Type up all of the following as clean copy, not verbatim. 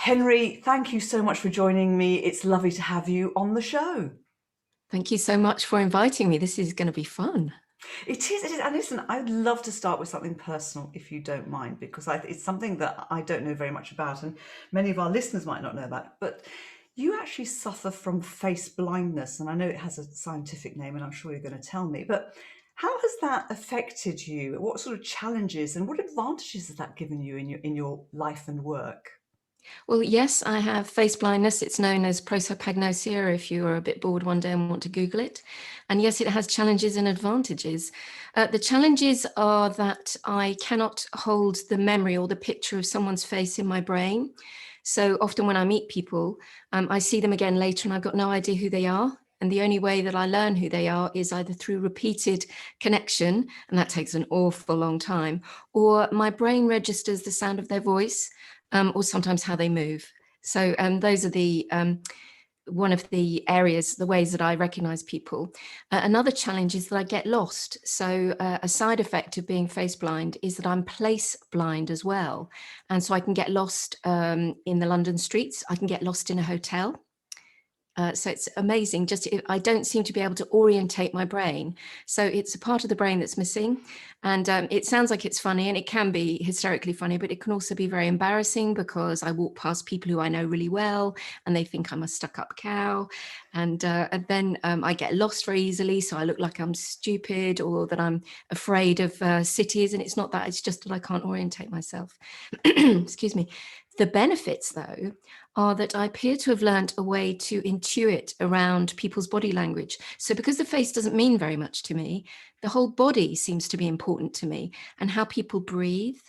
Henry, thank you so much for joining me. It's lovely to have you on the show. Thank you so much for inviting me. This is going to be fun. It is. And listen, I'd love to start with something personal, if you don't mind, because it's something that I don't know very much about, and many of our listeners might not know about. But you actually suffer from face blindness, and I know it has a scientific name, and I'm sure you're going to tell me. But how has that affected you? What sort of challenges and what advantages has that given you in your life and work? Well, yes, I have face blindness. It's known as prosopagnosia if you are a bit bored one day and want to Google it. And yes, it has challenges and advantages. The challenges are that I cannot hold the memory or the picture of someone's face in my brain. So often when I meet people, I see them again later and I've got no idea who they are. And the only way that I learn who they are is either through repeated connection, and that takes an awful long time, or my brain registers the sound of their voice, or sometimes how they move. So those are the one of the areas, the ways that I recognize people. Another challenge is that I get lost. So a side effect of being face blind is that I'm place blind as well. And so I can get lost in the London streets. I can get lost in a hotel. So it's amazing. I don't seem to be able to orientate my brain. So it's a part of the brain that's missing. And it sounds like it's funny, and it can be hysterically funny, but it can also be very embarrassing because I walk past people who I know really well and they think I'm a stuck-up cow. And then I get lost very easily. So I look like I'm stupid or that I'm afraid of cities. And it's not that, it's just that I can't orientate myself. Excuse me. The benefits, though, are that I appear to have learned a way to intuit around people's body language. So because the face doesn't mean very much to me, the whole body seems to be important to me, and how people breathe,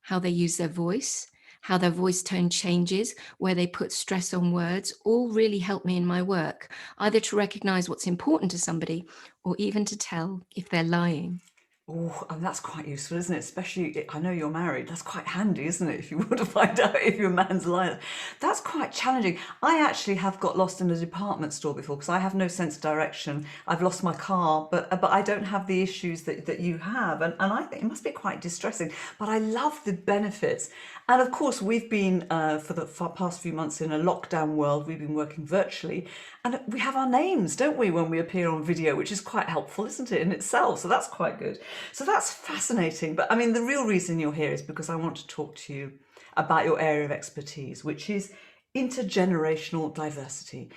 how they use their voice, how their voice tone changes, where they put stress on words, all really help me in my work, either to recognize what's important to somebody or even to tell if they're lying. Oh, and that's quite useful, isn't it? Especially, I know you're married. That's quite handy, isn't it? If you want to find out if your man's lying. That's quite challenging. I actually have got lost in a department store before because I have no sense of direction. I've lost my car, but I don't have the issues that you have. And I think it must be quite distressing. But I love the benefits. And of course, we've been, for the past few months in a lockdown world, we've been working virtually. And we have our names, don't we, when we appear on video, which is quite helpful, isn't it, in itself? So that's quite good. So that's fascinating. But I mean, the real reason you're here is because I want to talk to you about your area of expertise, which is intergenerational diversity.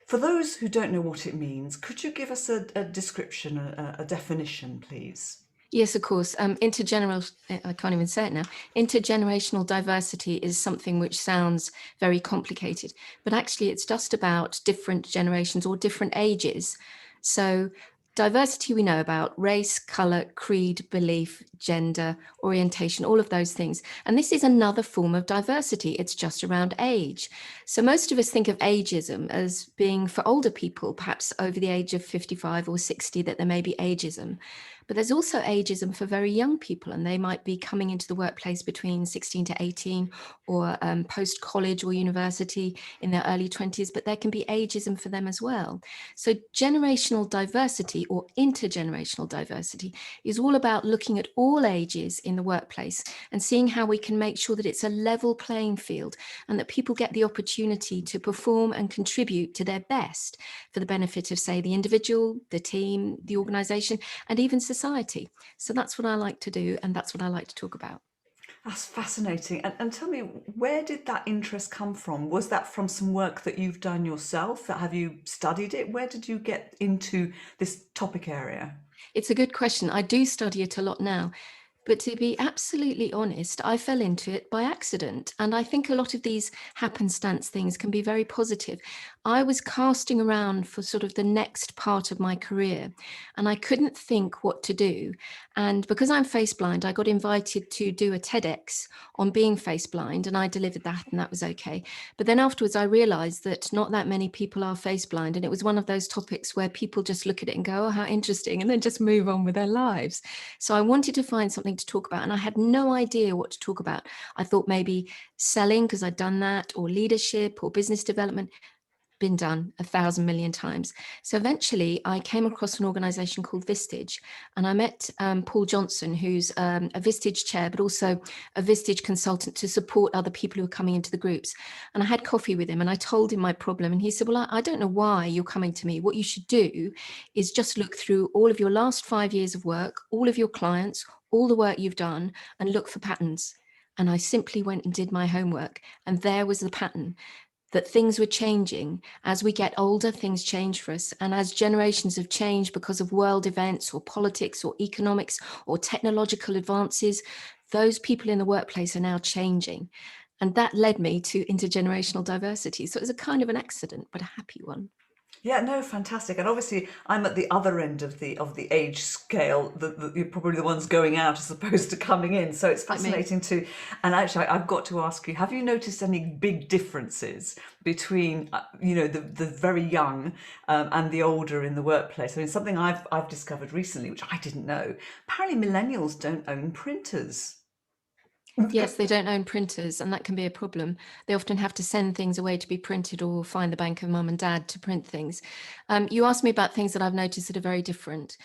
For those who don't know what it means, could you give us a description, a definition, please? Yes, of course. Intergenerational, I can't even say it now. Intergenerational diversity is something which sounds very complicated, but actually it's just about different generations or different ages. So diversity we know about: race, color, creed, belief, gender, orientation, all of those things. And this is another form of diversity. It's just around age. So most of us think of ageism as being for older people, perhaps over the age of 55 or 60, that there may be ageism. But there's also ageism for very young people, and they might be coming into the workplace between 16 to 18, or post-college or university in their early 20s, but there can be ageism for them as well. So generational diversity or intergenerational diversity is all about looking at all ages in the workplace and seeing how we can make sure that it's a level playing field and that people get the opportunity to perform and contribute to their best for the benefit of, say, the individual, the team, the organization, and even society. So that's what I like to do, and that's what I like to talk about. That's fascinating. And tell me, where did that interest come from? Was that from some work that you've done yourself? Have you studied it? Where did you get into this topic area? It's a good question. I do study it a lot now. But to be absolutely honest, I fell into it by accident. And I think a lot of these happenstance things can be very positive. I was casting around for sort of the next part of my career, and I couldn't think what to do. And because I'm face blind, I got invited to do a TEDx on being face blind, and I delivered that, and that was okay. But then afterwards, I realized that not that many people are face blind. And it was one of those topics where people just look at it and go, oh, how interesting, and then just move on with their lives. So I wanted to find something to talk about, and I had no idea what to talk about. I thought maybe selling, because I'd done that, or leadership or business development. been done 1,000 million times. So eventually I came across an organization called Vistage, and I met Paul Johnson, who's a Vistage chair, but also a Vistage consultant to support other people who are coming into the groups. And I had coffee with him and I told him my problem. And he said, well, I don't know why you're coming to me. What you should do is just look through all of your last 5 years of work, all of your clients, all the work you've done, and look for patterns. And I simply went and did my homework. And there was the pattern, that things were changing. As we get older, things change for us. And as generations have changed because of world events or politics or economics or technological advances, those people in the workplace are now changing. And that led me to intergenerational diversity. So it was a kind of an accident, but a happy one. Yeah, no, fantastic. And obviously, I'm at the other end of the age scale. You're probably the ones going out as opposed to coming in. So it's Like me. fascinating to. And actually, I've got to ask you: have you noticed any big differences between, the very young and the older in the workplace? I mean, something I've discovered recently, which I didn't know. Apparently, millennials don't own printers. Yes, they don't own printers, and that can be a problem. They often have to send things away to be printed or find the bank of mum and dad to print things. You asked me about things that I've noticed that are very different.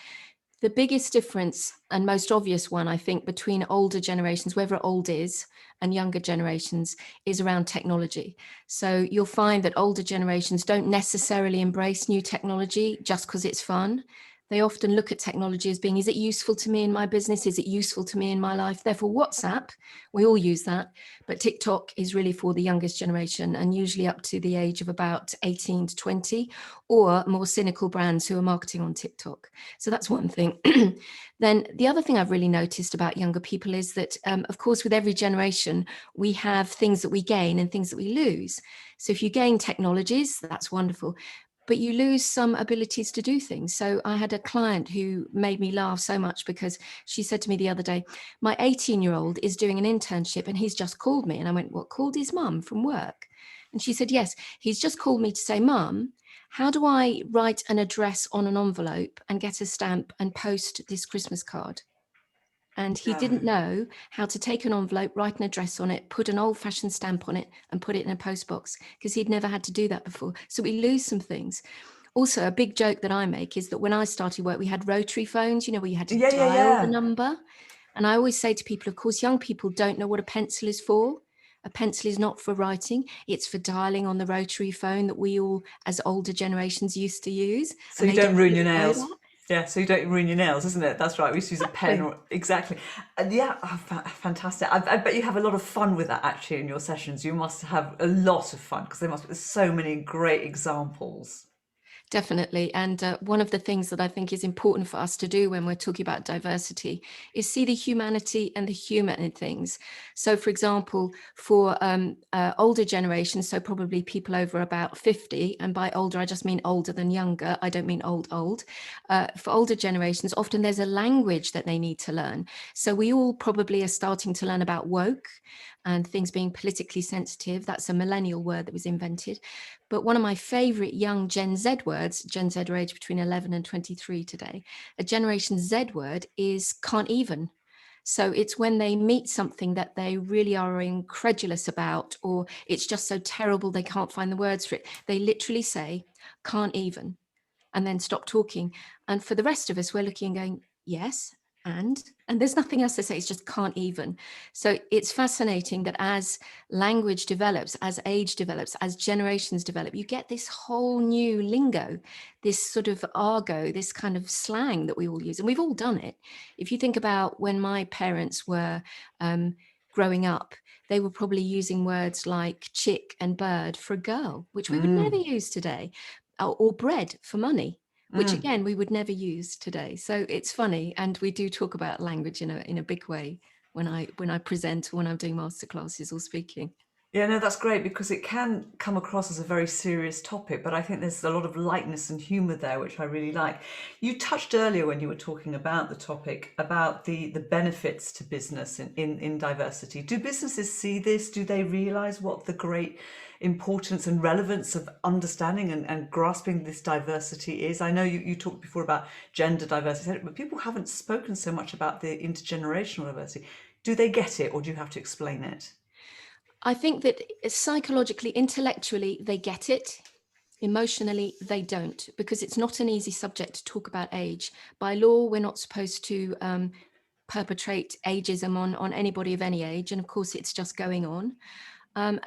The biggest difference and most obvious one, I think, between older generations, wherever old is, and younger generations is around technology. So you'll find that older generations don't necessarily embrace new technology just because it's fun. They often look at technology as being, is it useful to me in my business? Is it useful to me in my life? Therefore, WhatsApp, we all use that, but TikTok is really for the youngest generation and usually up to the age of about 18 to 20, or more cynical brands who are marketing on TikTok. So that's one thing. Then the other thing I've really noticed about younger people is that, of course, with every generation, we have things that we gain and things that we lose. So if you gain technologies, that's wonderful, but you lose some abilities to do things. So I had a client who made me laugh so much because she said to me the other day, my 18-year-old is doing an internship and he's just called me. And I went, what, called his mum from work? And she said, yes, he's just called me to say, Mum, how do I write an address on an envelope and get a stamp and post this Christmas card? And he didn't know how to take an envelope, write an address on it, put an old-fashioned stamp on it and put it in a post box because he'd never had to do that before. So we lose some things. Also, a big joke that I make is that when I started work, we had rotary phones, where you had to dial the number. And I always say to people, of course, young people don't know what a pencil is for. A pencil is not for writing. It's for dialing on the rotary phone that we all, as older generations, used to use. So you don't ruin your nails. Yeah, so you don't ruin your nails, isn't it? That's right. We used to use a pen. Or, exactly. Yeah, fantastic. I bet you have a lot of fun with that actually in your sessions. You must have a lot of fun because there's so many great examples. Definitely. And one of the things that I think is important for us to do when we're talking about diversity is see the humanity and the humour in things. So, for example, for older generations, so probably people over about 50, and by older, I just mean older than younger. I don't mean old. For older generations, often there's a language that they need to learn. So we all probably are starting to learn about woke and things being politically sensitive. That's a millennial word that was invented. But one of my favorite young Gen Z words, Gen Z are aged between 11 and 23 today, a Generation Z word is can't even. So it's when they meet something that they really are incredulous about, or it's just so terrible they can't find the words for it. They literally say, can't even, and then stop talking. And for the rest of us, we're looking and going, yes, and there's nothing else to say. It's just can't even. So it's fascinating that as language develops, as age develops, as generations develop, you get this whole new lingo, this sort of argot, this kind of slang that we all use. And we've all done it. If you think about when my parents were growing up, they were probably using words like chick and bird for a girl, which we would never use today, or bread for money, which again we would never use today. So it's funny, and we do talk about language in a big way when I present, when I'm doing masterclasses or speaking. Yeah, no, that's great because it can come across as a very serious topic, but I think there's a lot of lightness and humour there, which I really like. You touched earlier when you were talking about the topic about the benefits to business in diversity. Do businesses see this? Do they realise what the great importance and relevance of understanding and grasping this diversity is? I know you talked before about gender diversity, but people haven't spoken so much about the intergenerational diversity. Do they get it, or do you have to explain it? I think that psychologically, intellectually, they get it. Emotionally, they don't, because it's not an easy subject to talk about age. By law, we're not supposed to perpetrate ageism on anybody of any age. And of course, it's just going on.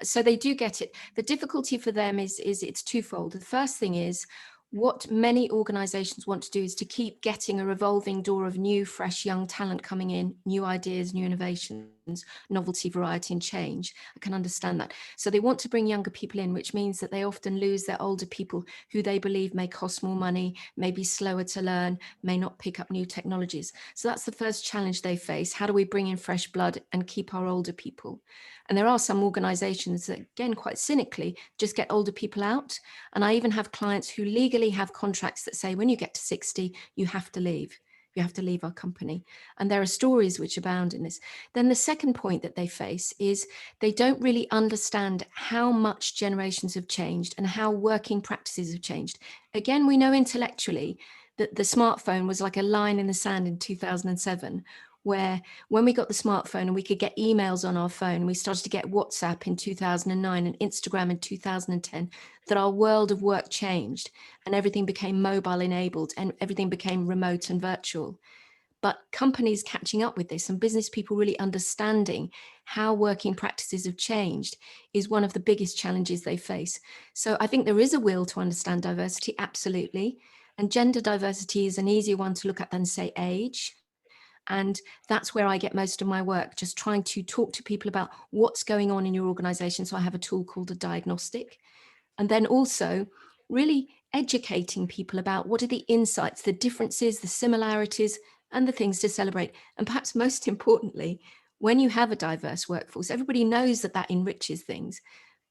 So they do get it. The difficulty for them is it's twofold. The first thing is, what many organizations want to do is to keep getting a revolving door of new, fresh, young talent coming in, new ideas, new innovations, novelty, variety, and change. I can understand that. So they want to bring younger people in, which means that they often lose their older people who they believe may cost more money, may be slower to learn, may not pick up new technologies. So that's the first challenge they face. How do we bring in fresh blood and keep our older people? And there are some organizations that, again, quite cynically, just get older people out. And I even have clients who legally have contracts that say, when you get to 60, you have to leave. You have to leave our company. And there are stories which abound in this. Then the second point that they face is they don't really understand how much generations have changed and how working practices have changed. Again, we know intellectually that the smartphone was like a line in the sand in 2007, where when we got the smartphone and we could get emails on our phone, we started to get WhatsApp in 2009 and Instagram in 2010, that our world of work changed and everything became mobile enabled and everything became remote and virtual. But companies catching up with this and business people really understanding how working practices have changed is one of the biggest challenges they face. So I think there is a will to understand diversity, absolutely. And gender diversity is an easier one to look at than, say, age. And that's where I get most of my work, just trying to talk to people about what's going on in your organization. So I have a tool called a diagnostic. And then also really educating people about what are the insights, the differences, the similarities, and the things to celebrate. And perhaps most importantly, when you have a diverse workforce, everybody knows that that enriches things,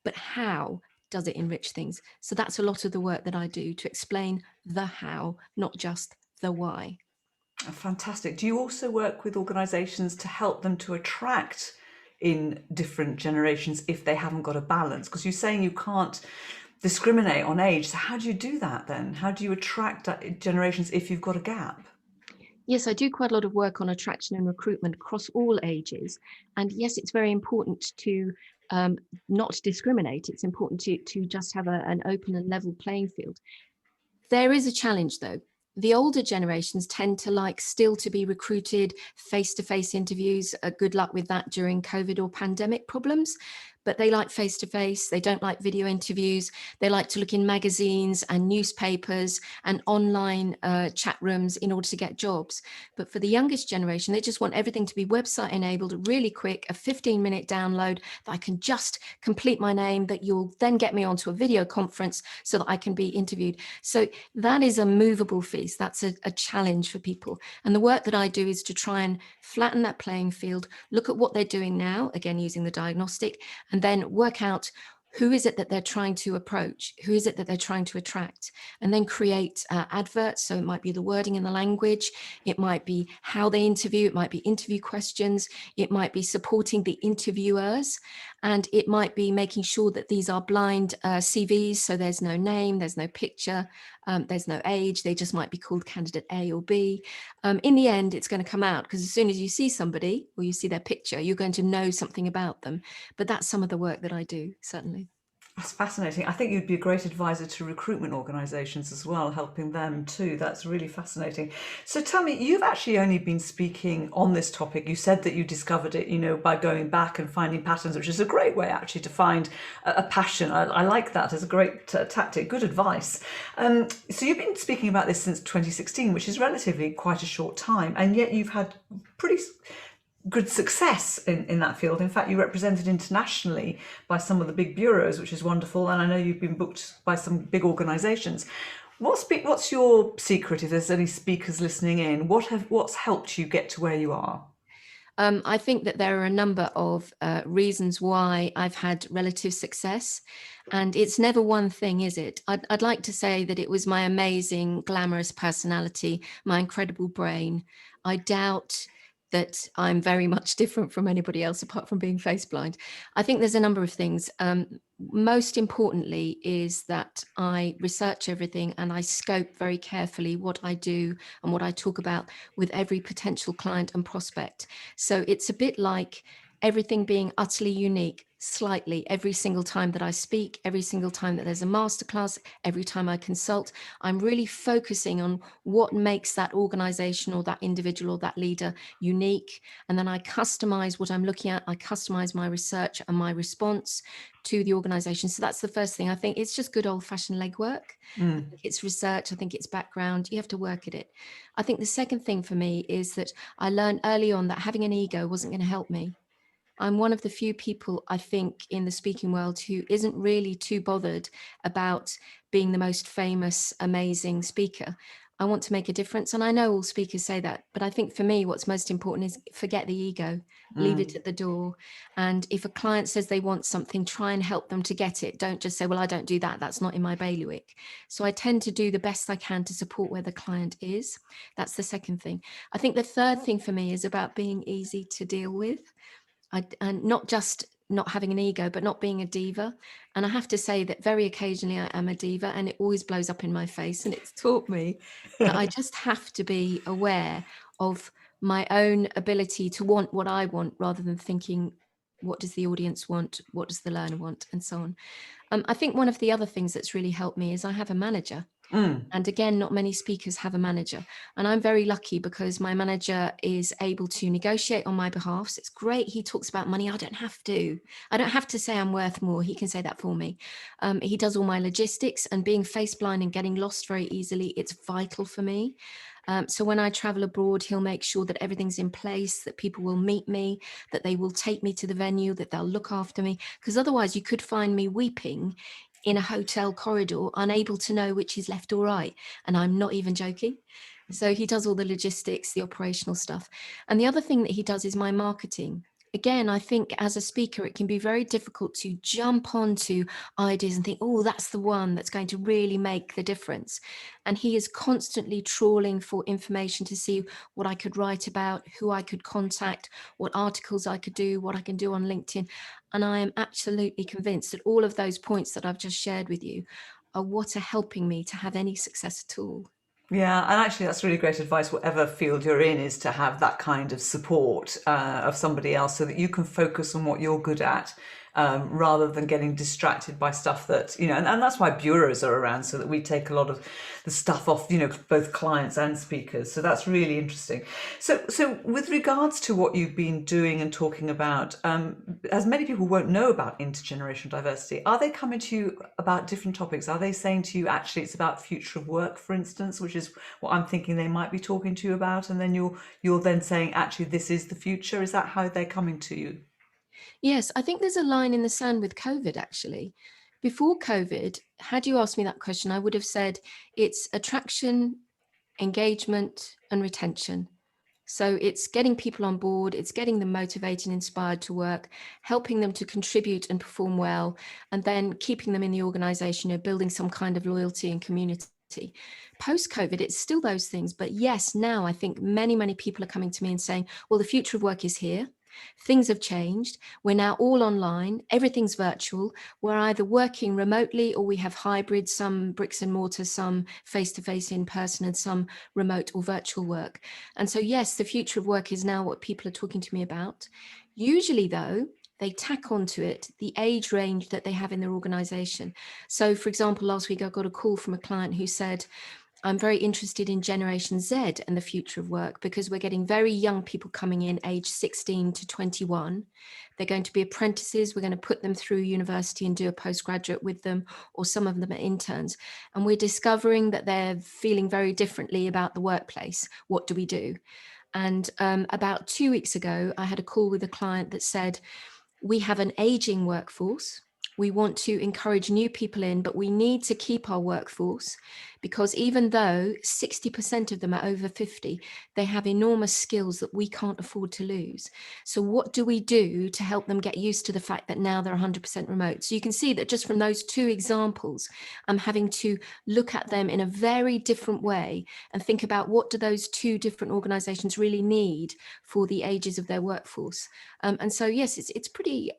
but how does it enrich things? So that's a lot of the work that I do to explain the how, not just the why. Fantastic. Do you also work with organisations to help them to attract in different generations if they haven't got a balance? Because you're saying you can't discriminate on age. So how do you do that then? How do you attract generations if you've got a gap? Yes, I do quite a lot of work on attraction and recruitment across all ages. And yes, it's very important to not discriminate. It's important to just have an open and level playing field. There is a challenge, though. The older generations tend to like still to be recruited, face-to-face interviews. Good luck with that during COVID or pandemic problems. But they like face-to-face. They don't like video interviews. They like to look in magazines and newspapers and online chat rooms in order to get jobs. But for the youngest generation, they just want everything to be website enabled, really quick, a 15-minute download that I can just complete my name, that you'll then get me onto a video conference so that I can be interviewed. So that is a movable feast. That's a challenge for people. And the work that I do is to try and flatten that playing field, look at what they're doing now, again, using the diagnostic, and then work out who is it that they're trying to approach? Who is it that they're trying to attract? And then create adverts. So it might be the wording and the language. It might be how they interview. It might be interview questions. It might be supporting the interviewers. And it might be making sure that these are blind CVs. So there's no name, there's no picture, there's no age. They just might be called candidate A or B. In the end, it's going to come out because as soon as you see somebody or you see their picture, you're going to know something about them. But that's some of the work that I do, certainly. That's fascinating. I think you'd be a great advisor to recruitment organisations as well, helping them too. That's really fascinating. So tell me, you've actually only been speaking on this topic. You said that you discovered it, by going back and finding patterns, which is a great way actually to find a passion. I like that as a great tactic. Good advice. So you've been speaking about this since 2016, which is relatively quite a short time, and yet you've had pretty good success in that field. In fact, you represented internationally by some of the big bureaus, which is wonderful. And I know you've been booked by some big organisations. What's your secret, if there's any speakers listening in? What's helped you get to where you are? I think that there are a number of reasons why I've had relative success. And it's never one thing, is it? I'd like to say that it was my amazing, glamorous personality, my incredible brain. I doubt that I'm very much different from anybody else apart from being face blind. I think there's a number of things. Most importantly is that I research everything and I scope very carefully what I do and what I talk about with every potential client and prospect. So it's a bit like everything being utterly unique. slightly every single time that I speak, every single time that there's a masterclass, every time I consult. I'm really focusing on what makes that organization or that individual or that leader unique. And then I customize what I'm looking at. I customize my research and my response to the organization. So that's the first thing. I think it's just good old-fashioned legwork. I think it's research. I think it's background. You have to work at it. I think the second thing for me is that I learned early on that having an ego wasn't going to help me. I'm one of the few people, I think, in the speaking world who isn't really too bothered about being the most famous, amazing speaker. I want to make a difference. And I know all speakers say that, but I think for me, what's most important is forget the ego, leave it at the door. And if a client says they want something, try and help them to get it. Don't just say, well, I don't do that. That's not in my bailiwick. So I tend to do the best I can to support where the client is. That's the second thing. I think the third thing for me is about being easy to deal with. And not just not having an ego, but not being a diva. And I have to say that very occasionally I am a diva, and it always blows up in my face. And it's taught me that I just have to be aware of my own ability to want what I want, rather than thinking, what does the audience want? What does the learner want? And so on. I think one of the other things that's really helped me is I have a manager. And again, not many speakers have a manager. And I'm very lucky because my manager is able to negotiate on my behalf. So it's great. He talks about money. I don't have to. I don't have to say I'm worth more. He can say that for me. He does all my logistics, and being face blind and getting lost very easily, it's vital for me. So when I travel abroad, he'll make sure that everything's in place, that people will meet me, that they will take me to the venue, that they'll look after me. Because otherwise you could find me weeping in a hotel corridor, unable to know which is left or right. And I'm not even joking. So he does all the logistics, the operational stuff. And the other thing that he does is my marketing. Again, I think as a speaker, it can be very difficult to jump onto ideas and think, oh, that's the one that's going to really make the difference. And he is constantly trawling for information to see what I could write about, who I could contact, what articles I could do, what I can do on LinkedIn. And I am absolutely convinced that all of those points that I've just shared with you are what are helping me to have any success at all. Yeah, and actually, that's really great advice. Whatever field you're in, is to have that kind of support of somebody else, so that you can focus on what you're good at, rather than getting distracted by stuff that, and that's why bureaus are around, so that we take a lot of the stuff off, both clients and speakers. So that's really interesting. So with regards to what you've been doing and talking about, as many people won't know about intergenerational diversity, are they coming to you about different topics? Are they saying to you, actually, it's about future of work, for instance, which is what I'm thinking they might be talking to you about, and then you're then saying, actually, this is the future? Is that how they're coming to you? Yes, I think there's a line in the sand with COVID, actually. Before COVID, had you asked me that question, I would have said it's attraction, engagement, and retention. So it's getting people on board, it's getting them motivated and inspired to work, helping them to contribute and perform well, and then keeping them in the organization, building some kind of loyalty and community. Post-COVID, it's still those things. But yes, now I think many, many people are coming to me and saying, well, the future of work is here. Things have changed. We're now all online. Everything's virtual. We're either working remotely or we have hybrid, some bricks and mortar, some face-to-face in person, and some remote or virtual work. And so, yes, the future of work is now what people are talking to me about. Usually, though, they tack onto it the age range that they have in their organization. So, for example, last week I got a call from a client who said, I'm very interested in Generation Z and the future of work, because we're getting very young people coming in age 16 to 21. They're going to be apprentices. We're going to put them through university and do a postgraduate with them, or some of them are interns. And we're discovering that they're feeling very differently about the workplace. What do we do? And about 2 weeks ago, I had a call with a client that said, we have an aging workforce. We want to encourage new people in, but we need to keep our workforce, because even though 60% of them are over 50, they have enormous skills that we can't afford to lose. So what do we do to help them get used to the fact that now they're 100% remote? So you can see that just from those two examples, I'm having to look at them in a very different way and think about, what do those two different organizations really need for the ages of their workforce? And so, yes, it's pretty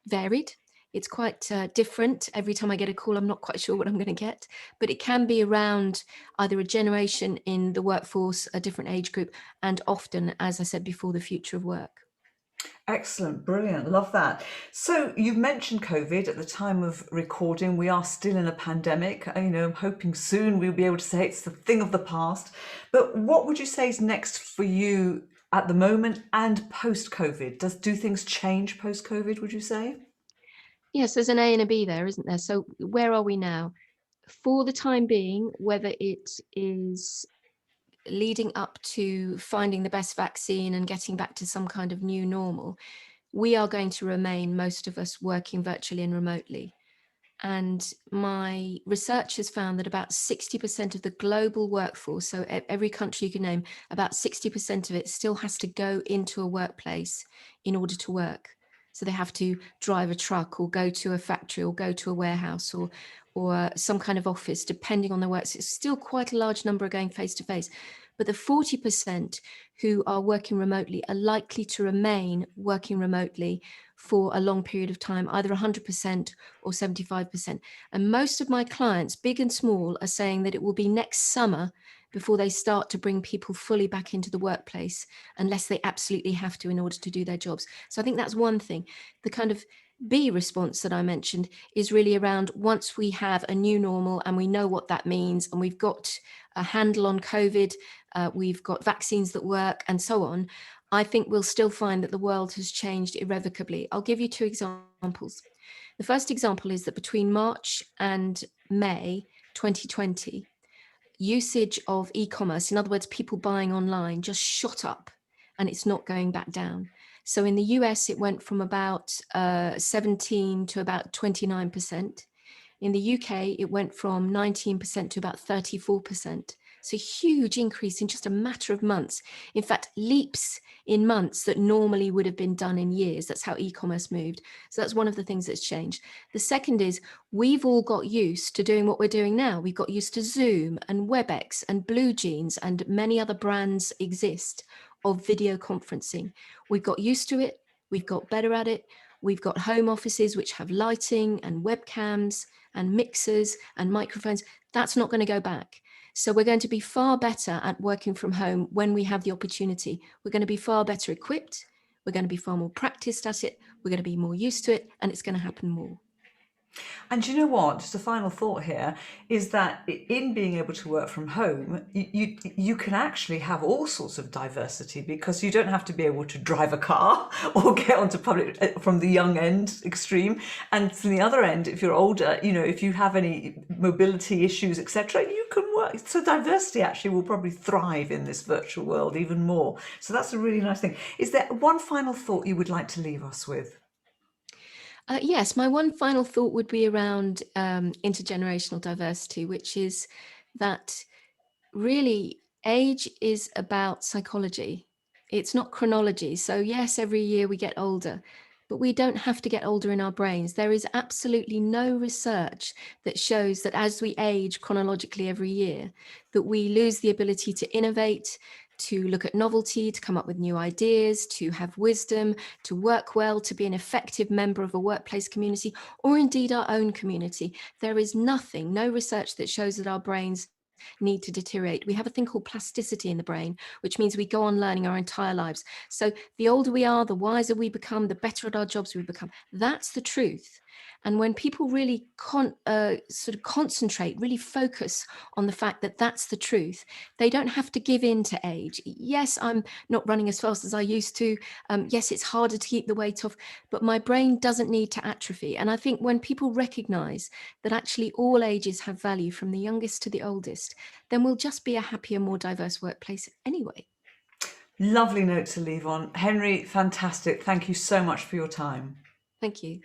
varied. It's quite different. Every time I get a call, I'm not quite sure what I'm going to get, but it can be around either a generation in the workforce, a different age group, and often, as I said before, the future of work. Excellent, brilliant, love that. So you've mentioned COVID at the time of recording. We are still in a pandemic. I'm hoping soon we'll be able to say it's the thing of the past. But what would you say is next for you at the moment and post-COVID? Do things change post-COVID, would you say? Yes, there's an A and a B there, isn't there? So where are we now? For the time being, whether it is leading up to finding the best vaccine and getting back to some kind of new normal, we are going to remain, most of us, working virtually and remotely. And my research has found that about 60% of the global workforce, so every country you can name, about 60% of it still has to go into a workplace in order to work. So they have to drive a truck or go to a factory or go to a warehouse or some kind of office, depending on their work. So it's still quite a large number are going face to face. But the 40% who are working remotely are likely to remain working remotely for a long period of time, either 100% or 75%. And most of my clients, big and small, are saying that it will be next summer before they start to bring people fully back into the workplace, unless they absolutely have to in order to do their jobs. So I think that's one thing. The kind of B response that I mentioned is really around once we have a new normal and we know what that means and we've got a handle on COVID, we've got vaccines that work and so on, I think we'll still find that the world has changed irrevocably. I'll give you two examples. The first example is that between March and May 2020, usage of e-commerce, in other words, people buying online, just shot up and it's not going back down. So in the US, it went from about 17 to about 29%. In the UK, it went from 19% to about 34%. So huge increase in just a matter of months. In fact, leaps in months that normally would have been done in years. That's how e-commerce moved. So that's one of the things that's changed. The second is we've all got used to doing what we're doing now. We've got used to Zoom and WebEx and Blue Jeans and many other brands exist of video conferencing. We've got used to it. We've got better at it. We've got home offices which have lighting and webcams and mixers and microphones. That's not going to go back. So we're going to be far better at working from home when we have the opportunity. We're going to be far better equipped. We're going to be far more practiced at it. We're going to be more used to it, and it's going to happen more. And you know what? Just a final thought here is that in being able to work from home, you can actually have all sorts of diversity because you don't have to be able to drive a car or get onto public from the young end extreme. And from the other end, if you're older, if you have any mobility issues, etc., you can work. So diversity actually will probably thrive in this virtual world even more. So that's a really nice thing. Is there one final thought you would like to leave us with? Yes, my one final thought would be around intergenerational diversity, which is that really age is about psychology. It's not chronology. So yes, every year we get older, but we don't have to get older in our brains. There is absolutely no research that shows that as we age chronologically every year, that we lose the ability to innovate, to look at novelty, to come up with new ideas, to have wisdom, to work well, to be an effective member of a workplace community, or indeed our own community. There is nothing, no research that shows that our brains need to deteriorate. We have a thing called plasticity in the brain, which means we go on learning our entire lives. So the older we are, the wiser we become, the better at our jobs we become. That's the truth. And when people really sort of concentrate, really focus on the fact that that's the truth, they don't have to give in to age. Yes, I'm not running as fast as I used to. Yes, it's harder to keep the weight off, but my brain doesn't need to atrophy. And I think when people recognize that actually all ages have value from the youngest to the oldest, then we'll just be a happier, more diverse workplace anyway. Lovely note to leave on. Henry, fantastic. Thank you so much for your time. Thank you.